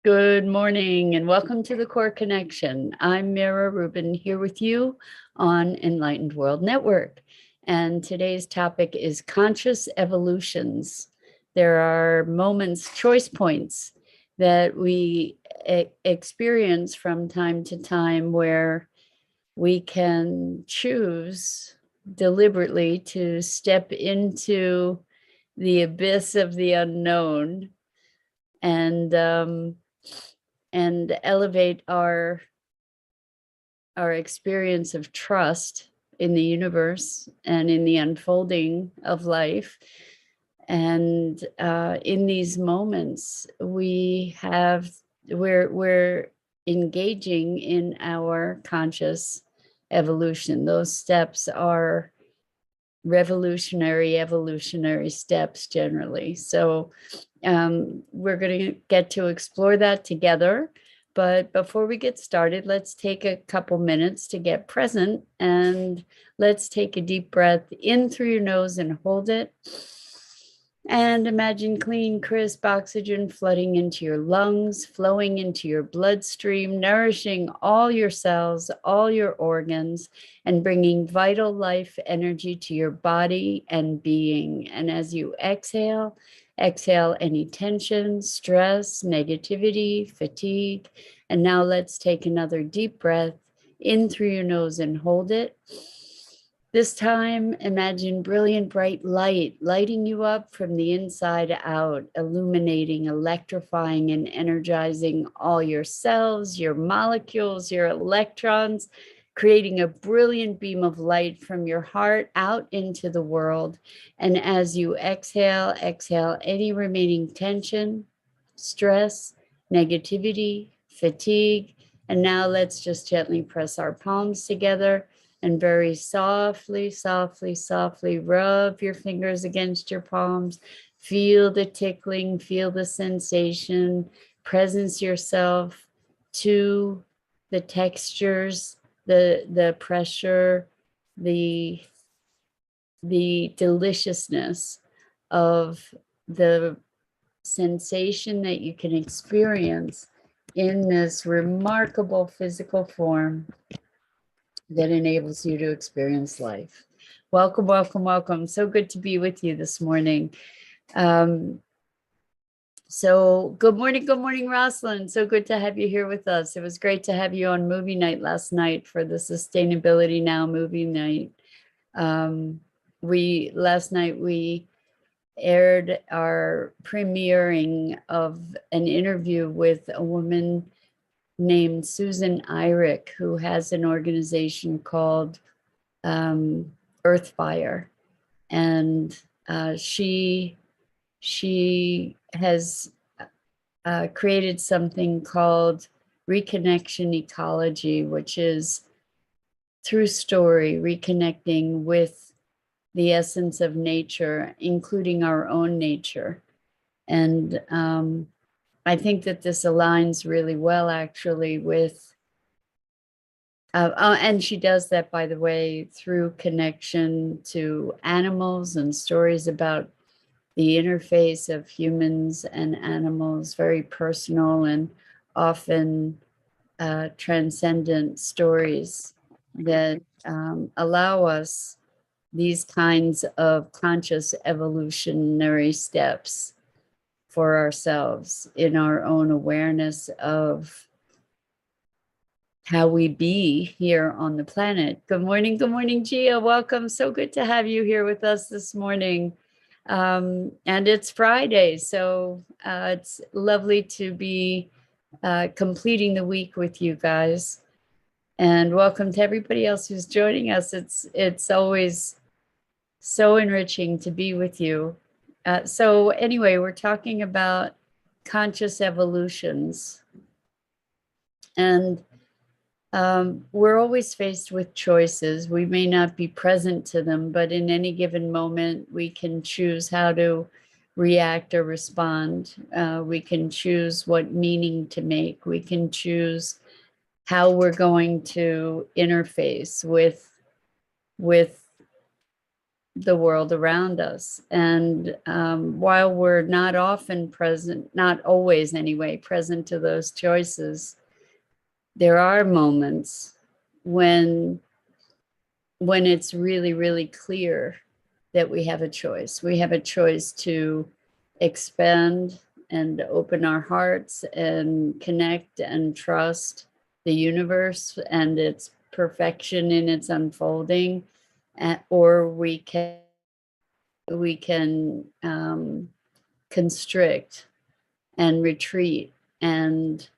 Good morning and welcome to the Core Connection. I'm Mira Rubin here with you on Enlightened World Network. And today's topic is conscious evolutions. There are moments, choice points that we experience from time to time where we can choose deliberately to step into the abyss of the unknown and elevate our experience of trust in the universe and in the unfolding of life. And in these moments, we're engaging in our conscious evolution. Those steps are revolutionary, evolutionary steps generally. So we're going to get to explore that together. But before we get started, let's take a couple minutes to get present and let's take a deep breath in through your nose and hold it. And imagine clean, crisp oxygen flooding into your lungs, flowing into your bloodstream, nourishing all your cells, all your organs, and bringing vital life energy to your body and being. And as you exhale, exhale any tension, stress, negativity, fatigue. And now let's take another deep breath in through your nose and hold it. This time, imagine brilliant, bright light lighting you up from the inside out, illuminating, electrifying, and energizing all your cells, your molecules, your electrons, creating a brilliant beam of light from your heart out into the world. And as you exhale, exhale any remaining tension, stress, negativity, fatigue. And now let's just gently press our palms together and very softly, softly, softly rub your fingers against your palms. Feel the tickling, feel the sensation, presence yourself to the textures, the pressure, the deliciousness of the sensation that you can experience in this remarkable physical form that enables you to experience life. Welcome, welcome, welcome. So good to be with you this morning. So good morning, Rosalind. So good to have you here with us. It was great to have you on movie night last night for the Sustainability Now movie night. Last night we aired our premiering of an interview with a woman named Susan Eyrich, who has an organization called Earthfire, and she has created something called Reconnection Ecology, which is through story reconnecting with the essence of nature, including our own nature. And I think that this aligns really well, actually, with and she does that, by the way, through connection to animals and stories about the interface of humans and animals, very personal and often transcendent stories that allow us these kinds of conscious evolutionary steps for ourselves in our own awareness of how we be here on the planet. Good morning, Gia. Welcome. So good to have you here with us this morning. And it's Friday, so it's lovely to be completing the week with you guys. And welcome to everybody else who's joining us. It's always so enriching to be with you. So anyway, we're talking about conscious evolutions. And we're always faced with choices. We may not be present to them, but in any given moment, we can choose how to react or respond. We can choose what meaning to make. We can choose how we're going to interface with the world around us. And while we're not often present, not always anyway, present to those choices, there are moments when it's really, really clear that we have a choice. We have a choice to expand and open our hearts and connect and trust the universe and its perfection in its unfolding, or we can constrict and retreat and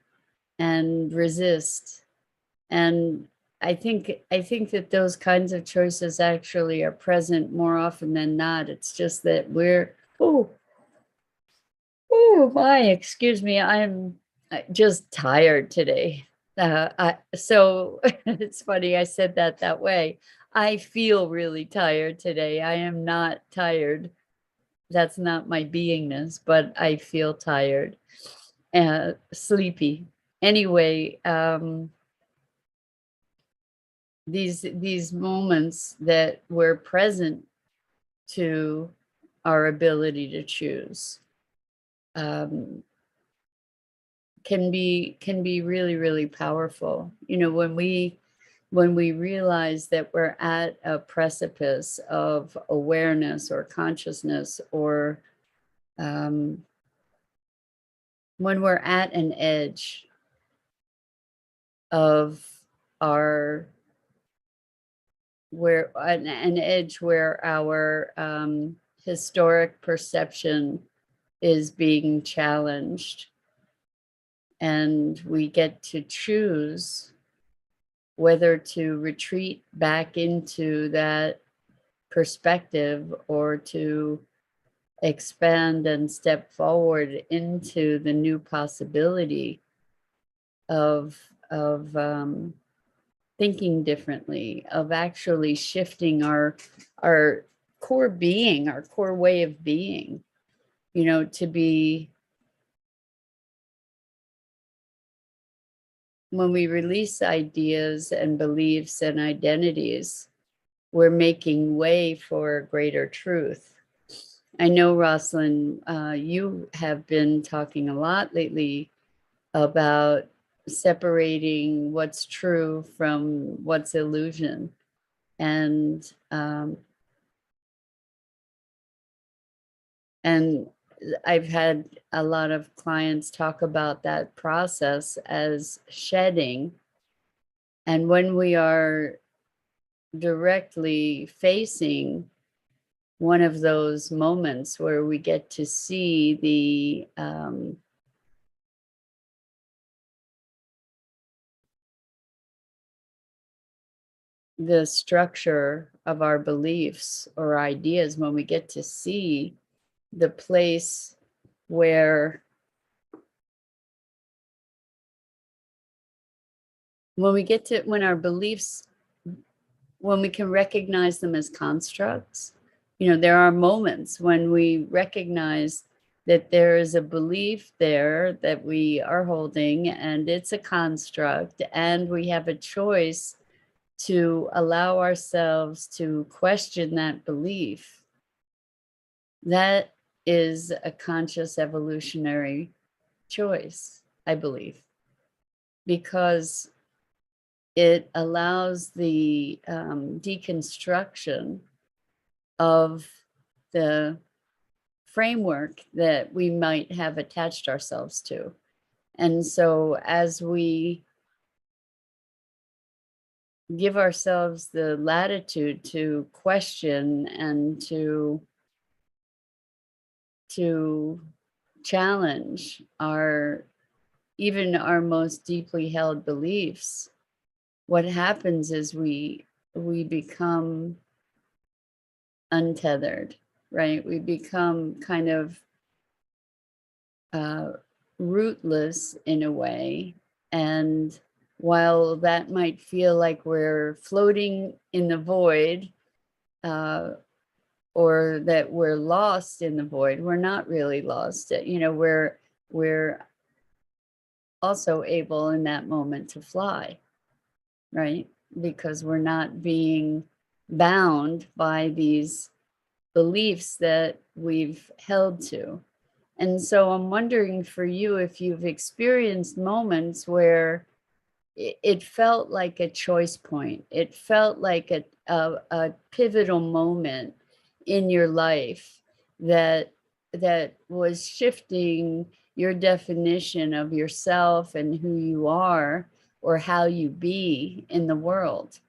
resist. And I think that those kinds of choices actually are present more often than not. It's just that we're excuse me, I'm just tired today. So it's funny I said that way. I feel really tired today. I am not tired. That's not my beingness, but I feel tired, sleepy. Anyway, these moments that we're present to our ability to choose um, can be really, really powerful. You know, when we realize that we're at a precipice of awareness or consciousness, or um, when we're at an edge of our where an edge where our historic perception is being challenged, and we get to choose whether to retreat back into that perspective or to expand and step forward into the new possibility of thinking differently, of actually shifting our core being, our core way of being, you know, to be. When we release ideas and beliefs and identities, we're making way for greater truth. I know, Rosalind, you have been talking a lot lately about separating what's true from what's illusion. And and I've had a lot of clients talk about that process as shedding. And when we are directly facing one of those moments where we get to see the structure of our beliefs or ideas, when we get to see the place where, when our beliefs, when we can recognize them as constructs. You know, there are moments when we recognize that there is a belief there that we are holding, and it's a construct, and we have a choice to allow ourselves to question that belief. That is a conscious evolutionary choice, I believe, because it allows the deconstruction of the framework that we might have attached ourselves to. And so as we give ourselves the latitude to question and to challenge even our most deeply held beliefs, what happens is we become untethered, right? We become kind of uh, rootless in a way. And while that might feel like we're floating in the void, uh, or that we're lost in the void, we're not really lost. You know, we're also able in that moment to fly, right? Because we're not being bound by these beliefs that we've held to. And so I'm wondering for you if you've experienced moments where it felt like a choice point. It felt like a pivotal moment in your life that that was shifting your definition of yourself and who you are or how you be in the world.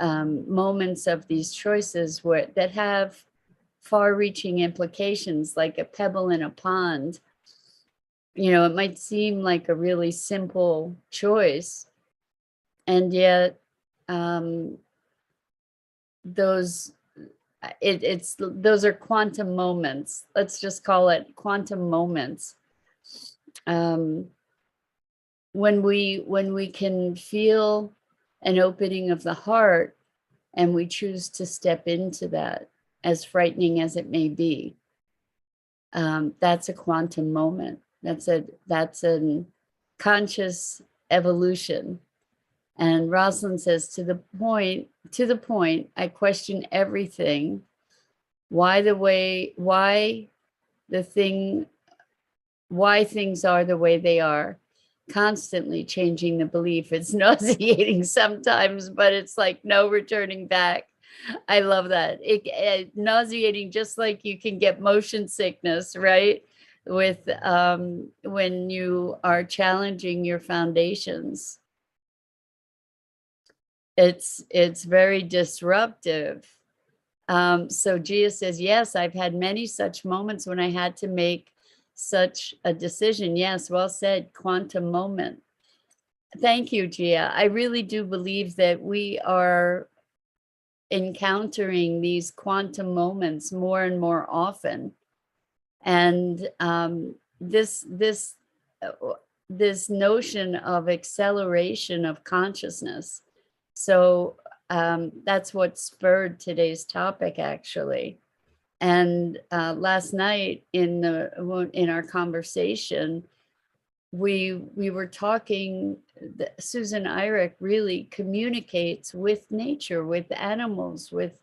Moments of these choices where that have far-reaching implications, like a pebble in a pond. You know, it might seem like a really simple choice, and yet um, those it's those are quantum moments. Let's just call it quantum moments. Um, when we can feel an opening of the heart and we choose to step into that, as frightening as it may be, that's a quantum moment. That's a conscious evolution. And Rosalind says, to the point, I question everything. Why the thing, why things are the way they are, constantly changing the belief. It's nauseating sometimes, but it's like no returning back. I love that. Nauseating, just like you can get motion sickness, right? With when you are challenging your foundations. It's very disruptive. So Gia says, yes, I've had many such moments when I had to make such a decision. Yes, well said, quantum moment. Thank you, Gia. I really do believe that we are encountering these quantum moments more and more often. And uh, this notion of acceleration of consciousness. So that's what spurred today's topic, actually. And last night in our conversation, we were talking. Susan Eyrich really communicates with nature, with animals, with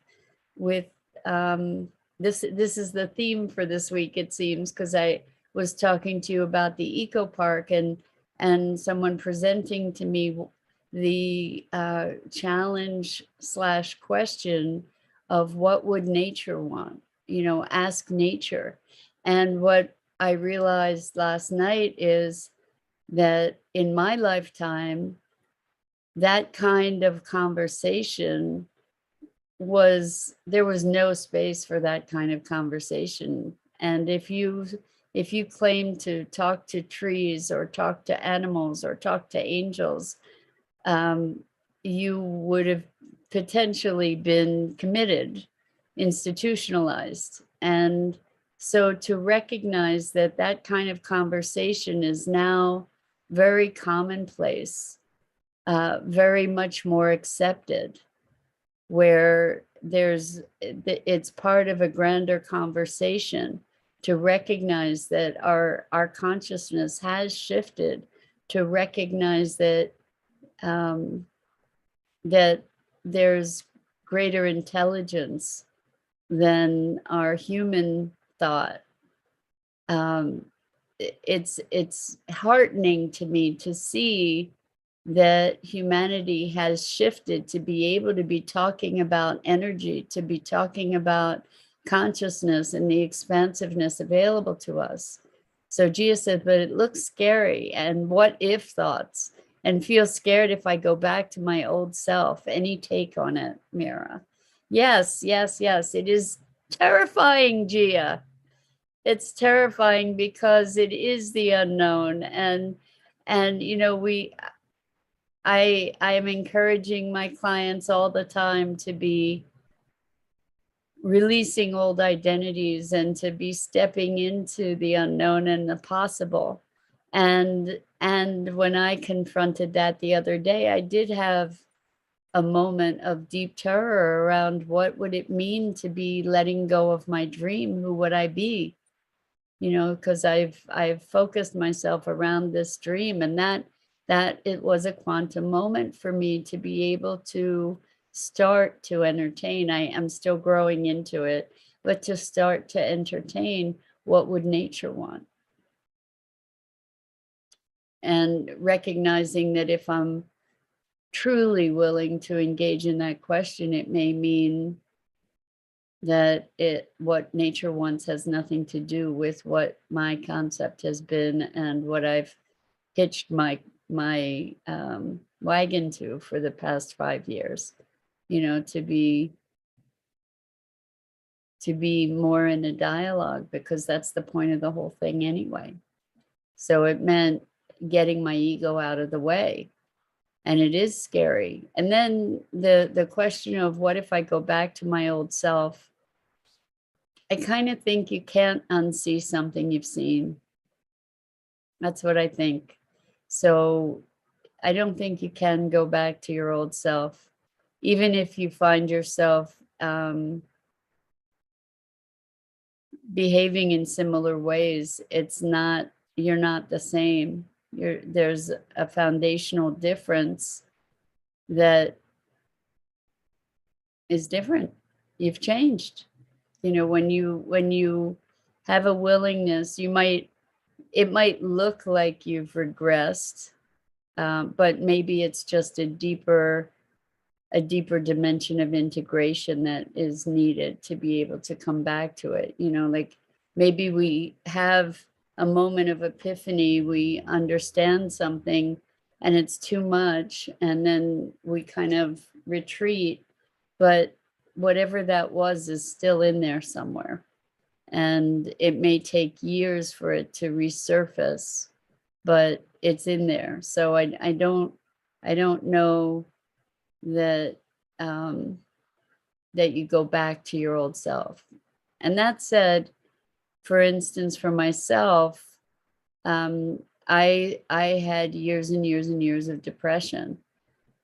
this is the theme for this week, it seems, because I was talking to you about the eco park and someone presenting to me the challenge slash question of what would nature want, you know, ask nature. And what I realized last night is that in my lifetime, that kind of conversation there was no space for that kind of conversation. And if you claim to talk to trees or talk to animals or talk to angels, um, you would have potentially been committed, institutionalized. And so to recognize that that kind of conversation is now very commonplace, very much more accepted, where it's part of a grander conversation to recognize that our consciousness has shifted, to recognize that that there's greater intelligence than our human thought. It's heartening to me to see that humanity has shifted to be able to be talking about energy, to be talking about consciousness and the expansiveness available to us. So Gia said, but it looks scary, and what if thoughts, and feel scared if I go back to my old self. Any take on it, Mira? Yes, yes, yes. It is terrifying, Gia. It's terrifying because it is the unknown. And you know, I am encouraging my clients all the time to be releasing old identities and to be stepping into the unknown and the possible. And when I confronted that the other day, I did have a moment of deep terror around what would it mean to be letting go of my dream? Who would I be? You know, because I've focused myself around this dream, and that it was a quantum moment for me to be able to start to entertain. I am still growing into it, but to start to entertain what would nature want. And recognizing that if I'm truly willing to engage in that question, it may mean that what nature wants has nothing to do with what my concept has been and what I've hitched my wagon to for the past 5 years. To be more in a dialogue, because that's the point of the whole thing anyway. So it meant getting my ego out of the way, and it is scary. And then the question of what if I go back to my old self? I kind of think you can't unsee something you've seen. That's what I think. So I don't think you can go back to your old self, even if you find yourself behaving in similar ways. You're not the same. There's a foundational difference that is different. You've changed. When you have a willingness, it might look like you've regressed, but maybe it's just a deeper dimension of integration that is needed to be able to come back to it. Like maybe we have a moment of epiphany, we understand something and it's too much, and then we kind of retreat, but whatever that was is still in there somewhere, and it may take years for it to resurface, but it's in there. So I don't know that that you go back to your old self. And that said, for instance, for myself, I had years and years and years of depression.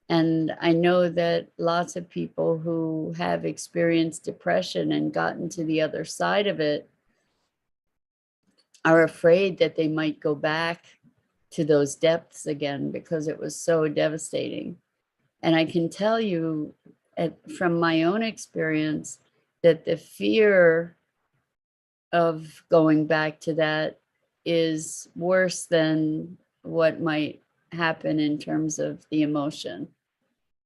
And I know that lots of people who have experienced depression and gotten to the other side of it are afraid that they might go back to those depths again because it was so devastating. And I can tell you from my own experience that the fear of going back to that is worse than what might happen in terms of the emotion.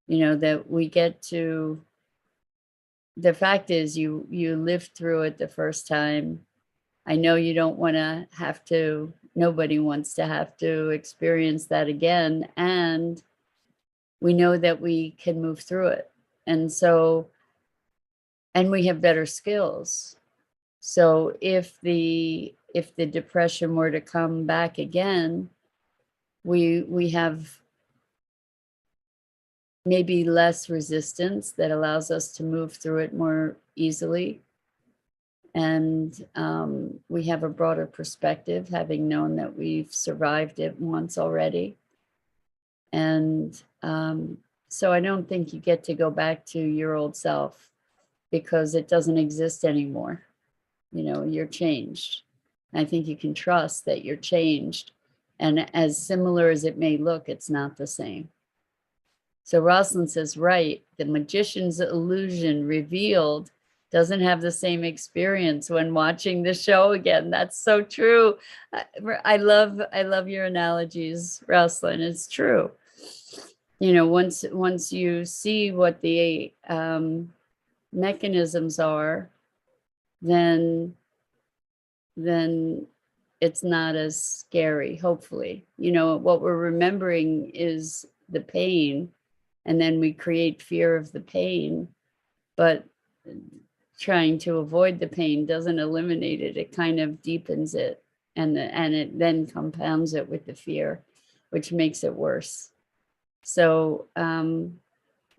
That we get to, the fact is you lived through it the first time. I know you don't want to have to, nobody wants to have to experience that again. And we know that we can move through it. And we have better skills. So if the depression were to come back again, we have maybe less resistance that allows us to move through it more easily. And we have a broader perspective, having known that we've survived it once already. And so I don't think you get to go back to your old self, because it doesn't exist anymore. You're changed. I think you can trust that you're changed. And as similar as it may look, it's not the same. So Rosalind says, right, the magician's illusion revealed doesn't have the same experience when watching the show again. That's so true. I love your analogies, Rosalind. It's true. Once you see what the mechanisms are, then it's not as scary, hopefully. What we're remembering is the pain, and then we create fear of the pain, but trying to avoid the pain doesn't eliminate it. It kind of deepens it, and it then compounds it with the fear, which makes it worse. So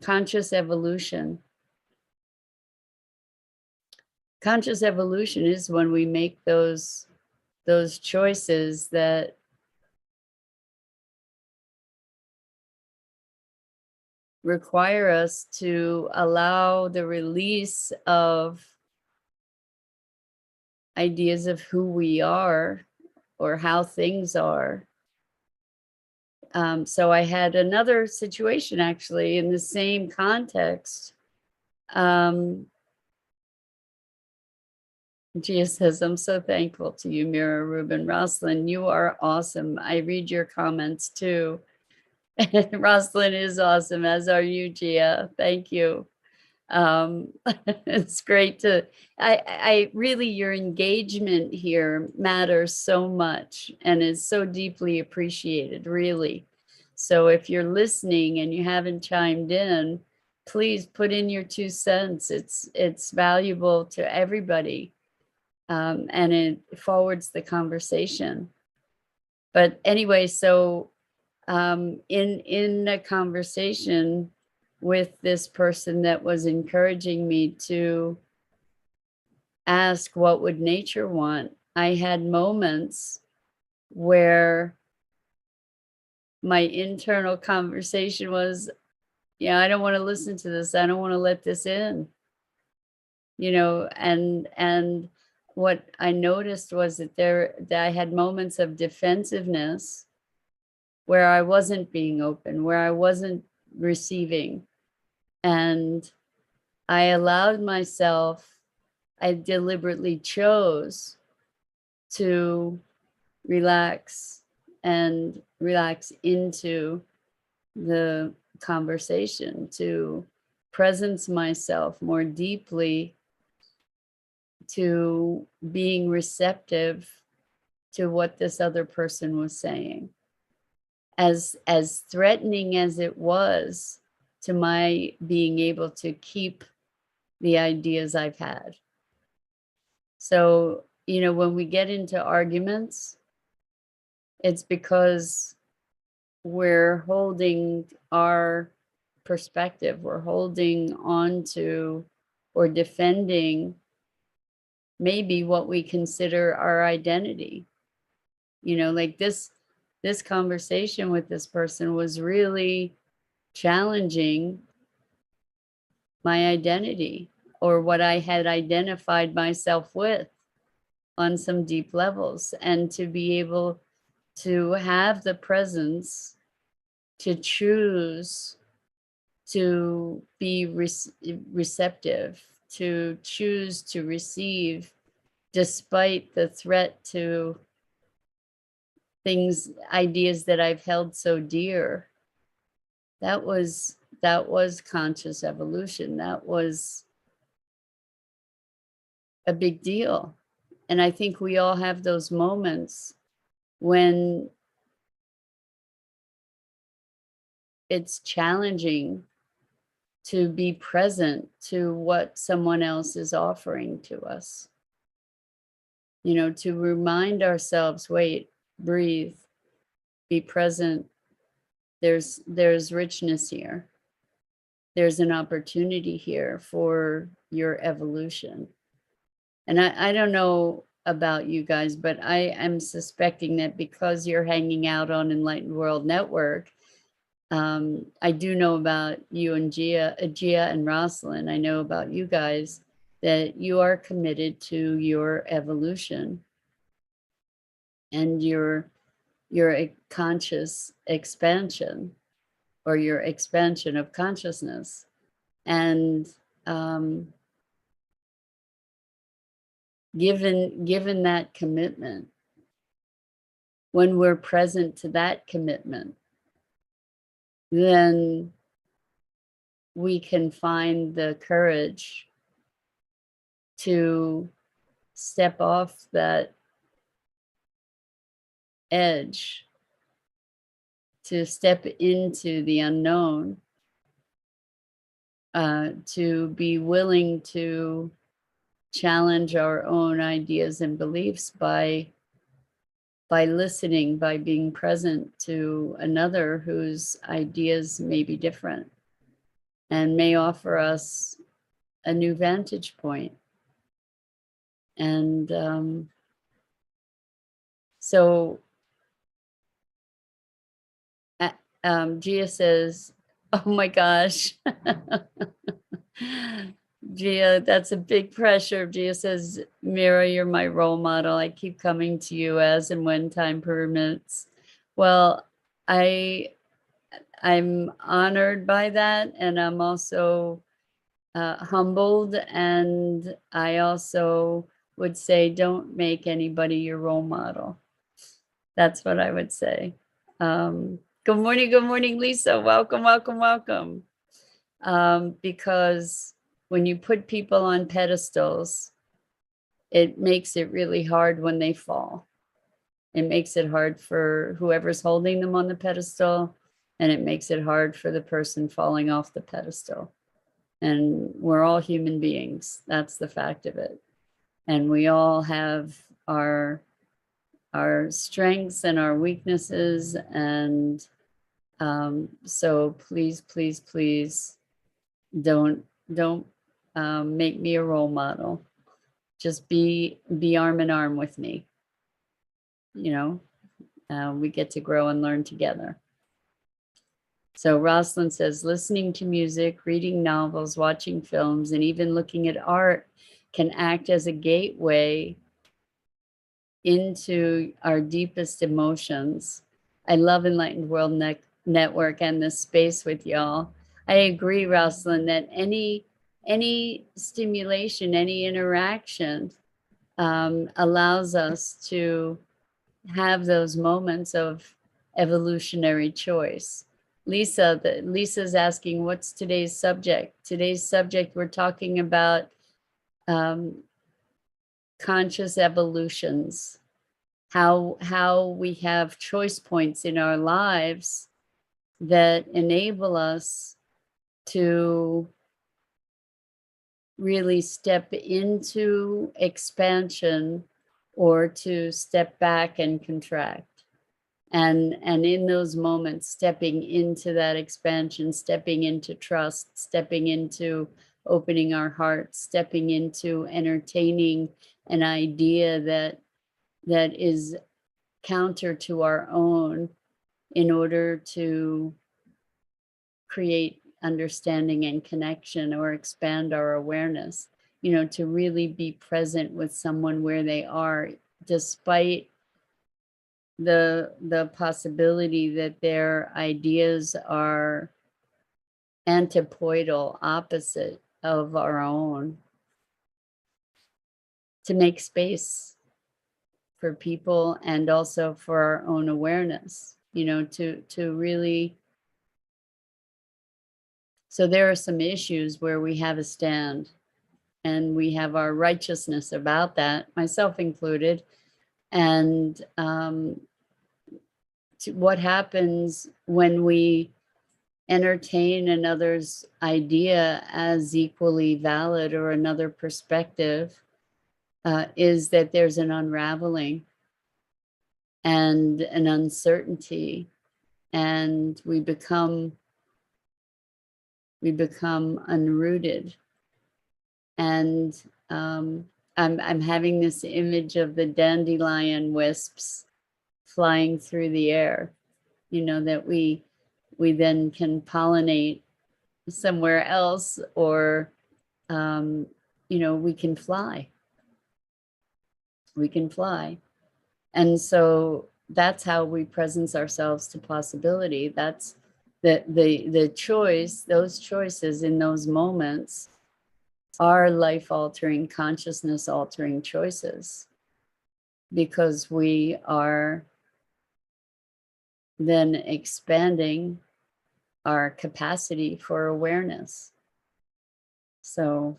conscious evolution is when we make those choices that require us to allow the release of ideas of who we are or how things are. So I had another situation actually in the same context. Gia says, I'm so thankful to you, Mira, Rubin. Rosalind, you are awesome. I read your comments too. Rosalind is awesome, as are you, Gia. Thank you. It's great to, I really, your engagement here matters so much and is so deeply appreciated, really. So if you're listening and you haven't chimed in, please put in your 2 cents. It's valuable to everybody, and it forwards the conversation. But anyway, so in a conversation with this person that was encouraging me to ask what would nature want, I had moments where my internal conversation was, yeah, I don't want to listen to this. I don't want to let this in, and what I noticed was that I had moments of defensiveness where I wasn't being open, where I wasn't receiving. And I allowed myself, I deliberately chose to relax and relax into the conversation, to presence myself more deeply to being receptive to what this other person was saying. As threatening as it was to my being able to keep the ideas I've had. So, when we get into arguments, it's because we're holding our perspective, we're holding on to or defending maybe what we consider our identity. Like this conversation with this person was really challenging my identity or what I had identified myself with on some deep levels, and to be able to have the presence to choose to be receptive, to choose to receive despite the threat to things, ideas that I've held so dear. That was conscious evolution. That was a big deal. And I think we all have those moments when it's challenging to be present to what someone else is offering to us. To remind ourselves, wait, breathe, be present. There's richness here. There's an opportunity here for your evolution. And I don't know about you guys, but I am suspecting that because you're hanging out on Enlightened World Network, I do know about you and Gia and Rosalind. I know about you guys that you are committed to your evolution and your conscious expansion, or your expansion of consciousness. And given that commitment, when we're present to that commitment, then we can find the courage to step off that edge, to step into the unknown, to be willing to challenge our own ideas and beliefs by listening, by being present to another whose ideas may be different and may offer us a new vantage point. And so Gia says, oh my gosh. Gia, that's a big pressure. Gia says, Mira, you're my role model. I keep coming to you as and when time permits. Well, I'm honored by that, and I'm also humbled, and I also would say, don't make anybody your role model. That's what I would say. Good morning, Lisa. Welcome, welcome, welcome. Because when you put people on pedestals, it makes it really hard when they fall. It makes it hard for whoever's holding them on the pedestal, and it makes it hard for the person falling off the pedestal. And we're all human beings. That's the fact of it. And we all have our strengths and our weaknesses. And so please, please, please don't make me a role model. Just be arm in arm with me. You know, we get to grow and learn together. So Rosalind says, listening to music, reading novels, watching films, and even looking at art can act as a gateway into our deepest emotions. I love Enlightened World Network and this space with y'all. I agree, Rosalind, that any stimulation, any interaction allows us to have those moments of evolutionary choice. Lisa's asking, what's today's subject? Today's subject, we're talking about conscious evolutions, how we have choice points in our lives that enable us to really step into expansion or to step back and contract. And in those moments, stepping into that expansion, stepping into trust, stepping into opening our hearts, stepping into entertaining an idea that is counter to our own in order to create understanding and connection or expand our awareness, you know, to really be present with someone where they are, despite the possibility that their ideas are antipodal, opposite of our own, to make space for people and also for our own awareness, you know, to really. So there are some issues where we have a stand and we have our righteousness about that, myself included. And what happens when we entertain another's idea as equally valid or another perspective is that there's an unraveling and an uncertainty, and we become unrooted. And I'm having this image of the dandelion wisps flying through the air, you know, that we then can pollinate somewhere else, or you know, we can fly. And so that's how we presence ourselves to possibility. That's the choice, those choices in those moments are life altering, consciousness altering choices, because we are then expanding our capacity for awareness. So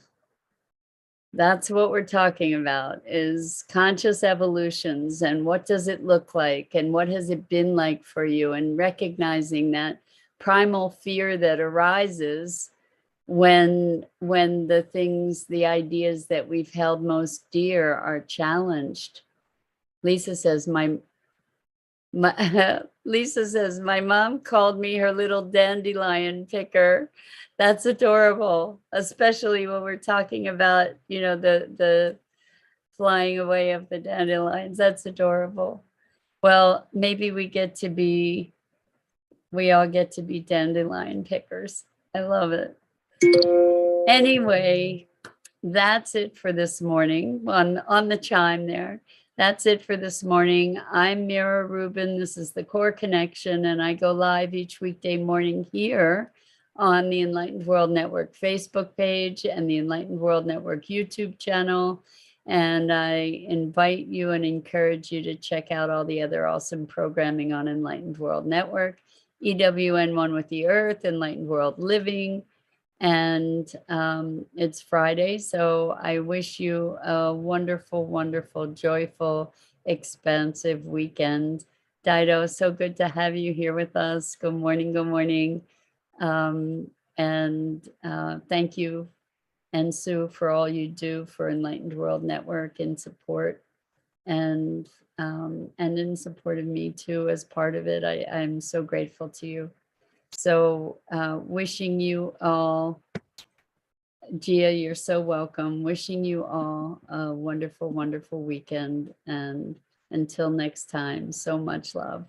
that's what we're talking about, is conscious evolutions, and what does it look like, and what has it been like for you, and recognizing that primal fear that arises when the things, the ideas that we've held most dear are challenged. Lisa says, Lisa says, my mom called me her little dandelion picker. That's adorable, especially when we're talking about, you know, the flying away of the dandelions. That's adorable. Well, maybe we all get to be dandelion pickers. I love it. Anyway, that's it for this morning on the chime there. That's it for this morning. I'm Mira Rubin. This is the Core Connection, and I go live each weekday morning here on the Enlightened World Network Facebook page and the Enlightened World Network YouTube channel. And I invite you and encourage you to check out all the other awesome programming on Enlightened World Network, EWN One with the Earth, Enlightened World Living. And it's Friday, so I wish you a wonderful, wonderful, joyful, expansive weekend. Dido, so good to have you here with us. Good morning, good morning. And thank you, and Sue, for all you do for Enlightened World Network in support, and in support of me too as part of it. I'm so grateful to you. So wishing you all, Gia, you're so welcome. Wishing you all a wonderful, wonderful weekend. And until next time, so much love.